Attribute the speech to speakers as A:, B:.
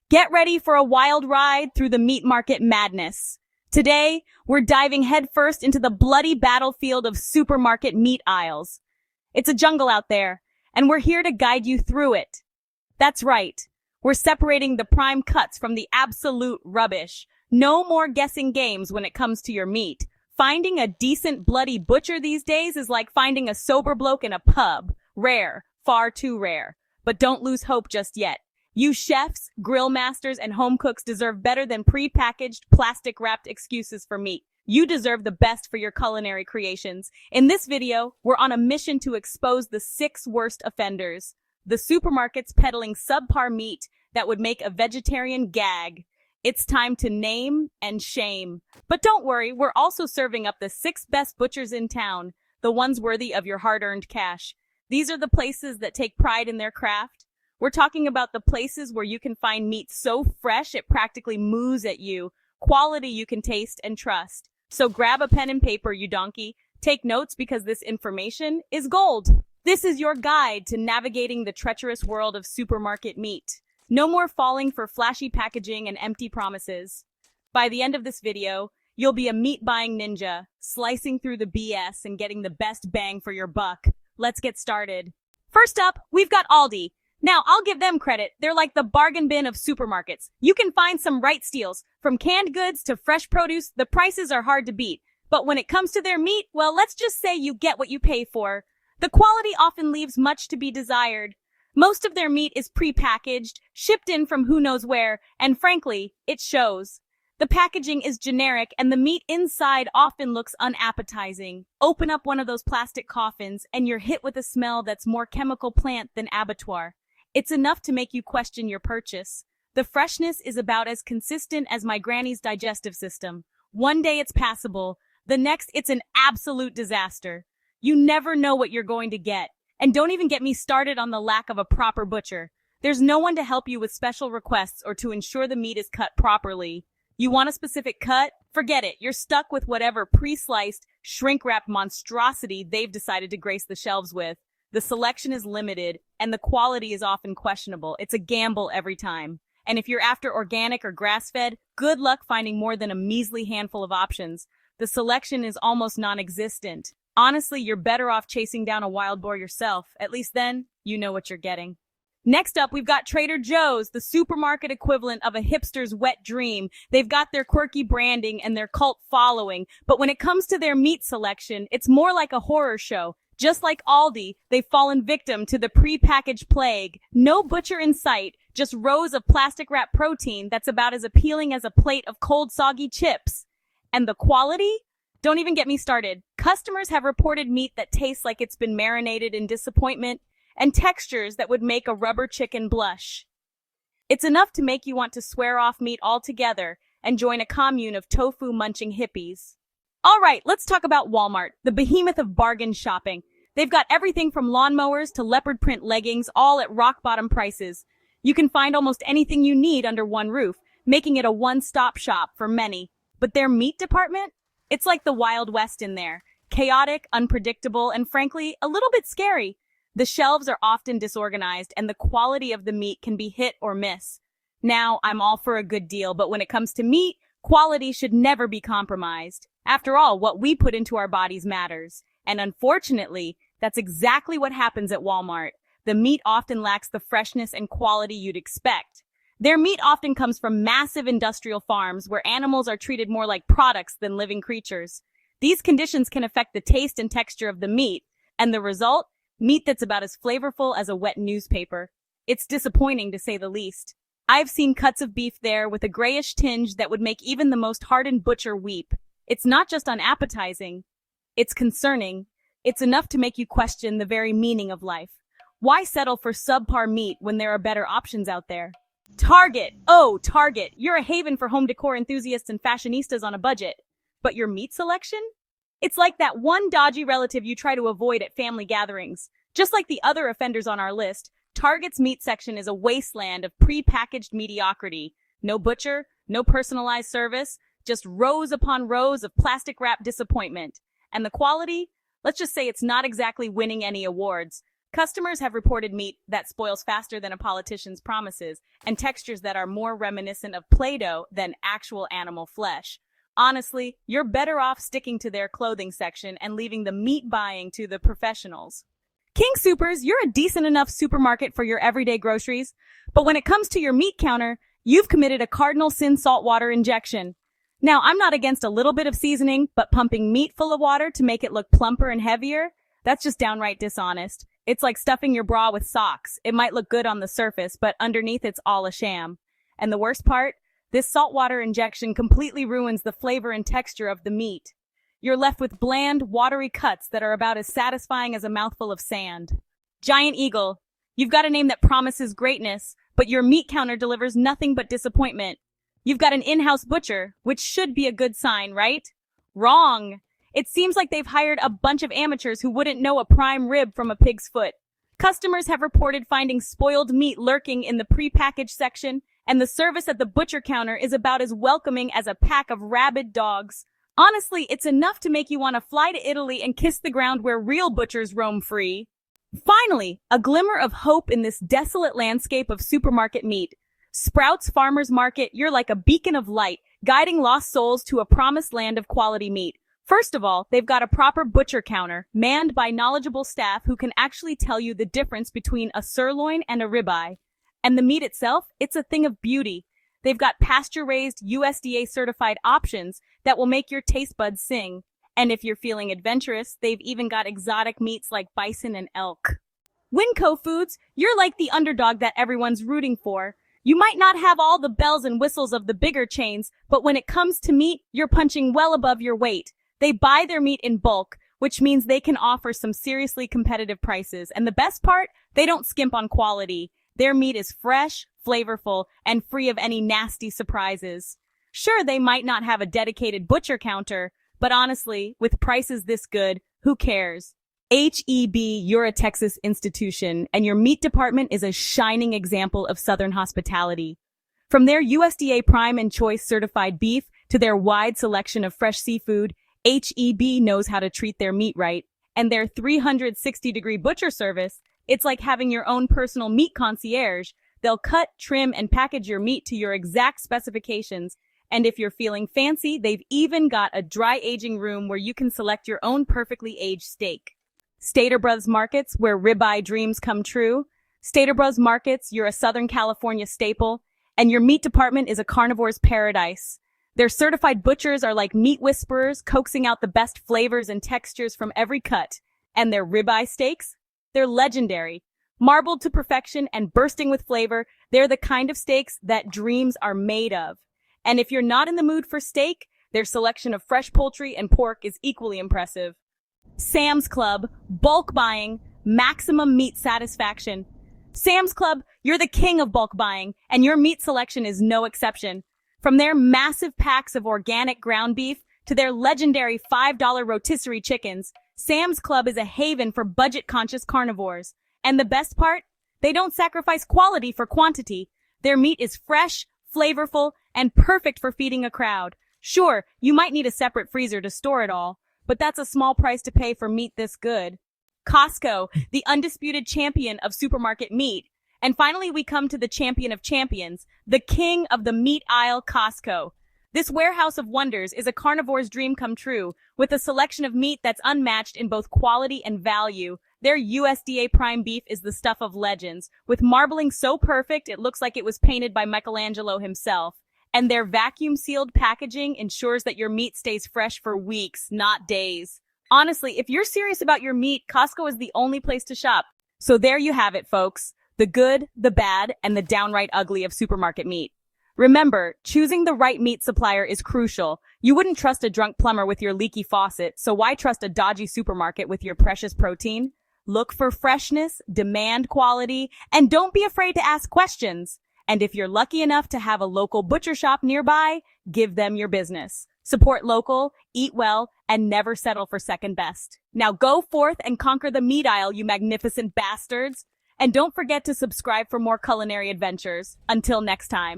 A: Get ready for a wild ride through the meat market madness. Today, we're diving headfirst into the bloody battlefield of supermarket meat aisles. It's a jungle out there, and we're here to guide you through it. That's right. We're separating the prime cuts from the absolute rubbish. No more guessing games when it comes to your meat. Finding a decent bloody butcher these days is like finding a sober bloke in a pub. Rare, far too rare. But don't lose hope just yet. You chefs, grill masters, and home cooks deserve better than pre-packaged, plastic-wrapped excuses for meat. You deserve the best for your culinary creations. In this video, we're on a mission to expose the 6 worst offenders. The supermarkets peddling subpar meat that would make a vegetarian gag. It's time to name and shame. But don't worry, we're also serving up the 6 best butchers in town, the ones worthy of your hard-earned cash. These are the places that take pride in their craft. We're talking about the places where you can find meat so fresh it practically moos at you, quality you can taste and trust. So grab a pen and paper, you donkey. Take notes because this information is gold. This is your guide to navigating the treacherous world of supermarket meat. No more falling for flashy packaging and empty promises. By the end of this video, you'll be a meat-buying ninja, slicing through the BS and getting the best bang for your buck. Let's get started. First up, we've got Aldi. Now, I'll give them credit. They're like the bargain bin of supermarkets. You can find some right steals. From canned goods to fresh produce, the prices are hard to beat. But when it comes to their meat, well, let's just say you get what you pay for. The quality often leaves much to be desired. Most of their meat is pre-packaged, shipped in from who knows where, and frankly, it shows. The packaging is generic and the meat inside often looks unappetizing. Open up one of those plastic coffins and you're hit with a smell that's more chemical plant than abattoir. It's enough to make you question your purchase. The freshness is about as consistent as my granny's digestive system. One day it's passable, the next it's an absolute disaster. You never know what you're going to get. And don't even get me started on the lack of a proper butcher. There's no one to help you with special requests or to ensure the meat is cut properly. You want a specific cut? Forget it. You're stuck with whatever pre-sliced, shrink-wrapped monstrosity they've decided to grace the shelves with. The selection is limited, and the quality is often questionable. It's a gamble every time. And if you're after organic or grass-fed, good luck finding more than a measly handful of options. The selection is almost non-existent. Honestly, you're better off chasing down a wild boar yourself. At least then, you know what you're getting. Next up, we've got Trader Joe's, the supermarket equivalent of a hipster's wet dream. They've got their quirky branding and their cult following, but when it comes to their meat selection, it's more like a horror show. Just like Aldi, they've fallen victim to the pre-packaged plague. No butcher in sight, just rows of plastic-wrapped protein that's about as appealing as a plate of cold, soggy chips. And the quality? Don't even get me started. Customers have reported meat that tastes like it's been marinated in disappointment, and textures that would make a rubber chicken blush. It's enough to make you want to swear off meat altogether and join a commune of tofu-munching hippies. All right, let's talk about Walmart, the behemoth of bargain shopping. They've got everything from lawnmowers to leopard print leggings, all at rock-bottom prices. You can find almost anything you need under one roof, making it a one-stop shop for many. But their meat department? It's like the Wild West in there. Chaotic, unpredictable, and frankly, a little bit scary. The shelves are often disorganized, and the quality of the meat can be hit or miss. Now, I'm all for a good deal, but when it comes to meat, quality should never be compromised. After all, what we put into our bodies matters. And unfortunately, that's exactly what happens at Walmart. The meat often lacks the freshness and quality you'd expect. Their meat often comes from massive industrial farms where animals are treated more like products than living creatures. These conditions can affect the taste and texture of the meat, and the result? Meat that's about as flavorful as a wet newspaper. It's disappointing to say the least. I've seen cuts of beef there with a grayish tinge that would make even the most hardened butcher weep. It's not just unappetizing. It's concerning. It's enough to make you question the very meaning of life. Why settle for subpar meat when there are better options out there? Target! Oh, Target! You're a haven for home decor enthusiasts and fashionistas on a budget. But your meat selection? It's like that one dodgy relative you try to avoid at family gatherings. Just like the other offenders on our list, Target's meat section is a wasteland of pre-packaged mediocrity. No butcher, no personalized service, just rows upon rows of plastic-wrapped disappointment. And the quality? Let's just say it's not exactly winning any awards. Customers have reported meat that spoils faster than a politician's promises and textures that are more reminiscent of Play-Doh than actual animal flesh. Honestly, you're better off sticking to their clothing section and leaving the meat buying to the professionals. King Soopers, you're a decent enough supermarket for your everyday groceries, but when it comes to your meat counter, you've committed a cardinal sin: saltwater injection. Now, I'm not against a little bit of seasoning, but pumping meat full of water to make it look plumper and heavier? That's just downright dishonest. It's like stuffing your bra with socks. It might look good on the surface, but underneath it's all a sham. And the worst part? This saltwater injection completely ruins the flavor and texture of the meat. You're left with bland, watery cuts that are about as satisfying as a mouthful of sand. Giant Eagle, you've got a name that promises greatness, but your meat counter delivers nothing but disappointment. You've got an in-house butcher, which should be a good sign, right? Wrong! It seems like they've hired a bunch of amateurs who wouldn't know a prime rib from a pig's foot. Customers have reported finding spoiled meat lurking in the pre-packaged section, and the service at the butcher counter is about as welcoming as a pack of rabid dogs. Honestly, it's enough to make you want to fly to Italy and kiss the ground where real butchers roam free. Finally, a glimmer of hope in this desolate landscape of supermarket meat. Sprouts Farmers Market, you're like a beacon of light, guiding lost souls to a promised land of quality meat. First of all, they've got a proper butcher counter, manned by knowledgeable staff who can actually tell you the difference between a sirloin and a ribeye. And the meat itself, it's a thing of beauty. They've got pasture-raised, USDA-certified options that will make your taste buds sing. And if you're feeling adventurous, they've even got exotic meats like bison and elk. Winco Foods, you're like the underdog that everyone's rooting for. You might not have all the bells and whistles of the bigger chains, but when it comes to meat, you're punching well above your weight. They buy their meat in bulk, which means they can offer some seriously competitive prices. And the best part, they don't skimp on quality. Their meat is fresh, flavorful, and free of any nasty surprises. Sure, they might not have a dedicated butcher counter, but honestly, with prices this good, who cares? H-E-B, you're a Texas institution, and your meat department is a shining example of Southern hospitality. From their USDA Prime and Choice certified beef to their wide selection of fresh seafood, H-E-B knows how to treat their meat right. And their 360-degree butcher service, it's like having your own personal meat concierge. They'll cut, trim, and package your meat to your exact specifications. And if you're feeling fancy, they've even got a dry aging room where you can select your own perfectly aged steak. Stater Brothers Markets, where ribeye dreams come true. Stater Brothers Markets, you're a Southern California staple, and your meat department is a carnivore's paradise. Their certified butchers are like meat whisperers, coaxing out the best flavors and textures from every cut. And their ribeye steaks? They're legendary. Marbled to perfection and bursting with flavor, they're the kind of steaks that dreams are made of. And if you're not in the mood for steak, their selection of fresh poultry and pork is equally impressive. Sam's Club, bulk buying, maximum meat satisfaction. Sam's Club, you're the king of bulk buying, and your meat selection is no exception. From their massive packs of organic ground beef to their legendary $5 rotisserie chickens, Sam's Club is a haven for budget-conscious carnivores. And the best part? They don't sacrifice quality for quantity. Their meat is fresh, flavorful, and perfect for feeding a crowd. Sure, you might need a separate freezer to store it all, but that's a small price to pay for meat this good. Costco, the undisputed champion of supermarket meat. And finally, we come to the champion of champions, the king of the meat aisle, Costco. This warehouse of wonders is a carnivore's dream come true, with a selection of meat that's unmatched in both quality and value. Their USDA Prime beef is the stuff of legends, with marbling so perfect it looks like it was painted by Michelangelo himself. And their vacuum-sealed packaging ensures that your meat stays fresh for weeks, not days. Honestly, if you're serious about your meat, Costco is the only place to shop. So there you have it, folks. The good, the bad, and the downright ugly of supermarket meat. Remember, choosing the right meat supplier is crucial. You wouldn't trust a drunk plumber with your leaky faucet, so why trust a dodgy supermarket with your precious protein? Look for freshness, demand quality, and don't be afraid to ask questions. And if you're lucky enough to have a local butcher shop nearby, give them your business. Support local, eat well, and never settle for second best. Now go forth and conquer the meat aisle, you magnificent bastards. And don't forget to subscribe for more culinary adventures. Until next time.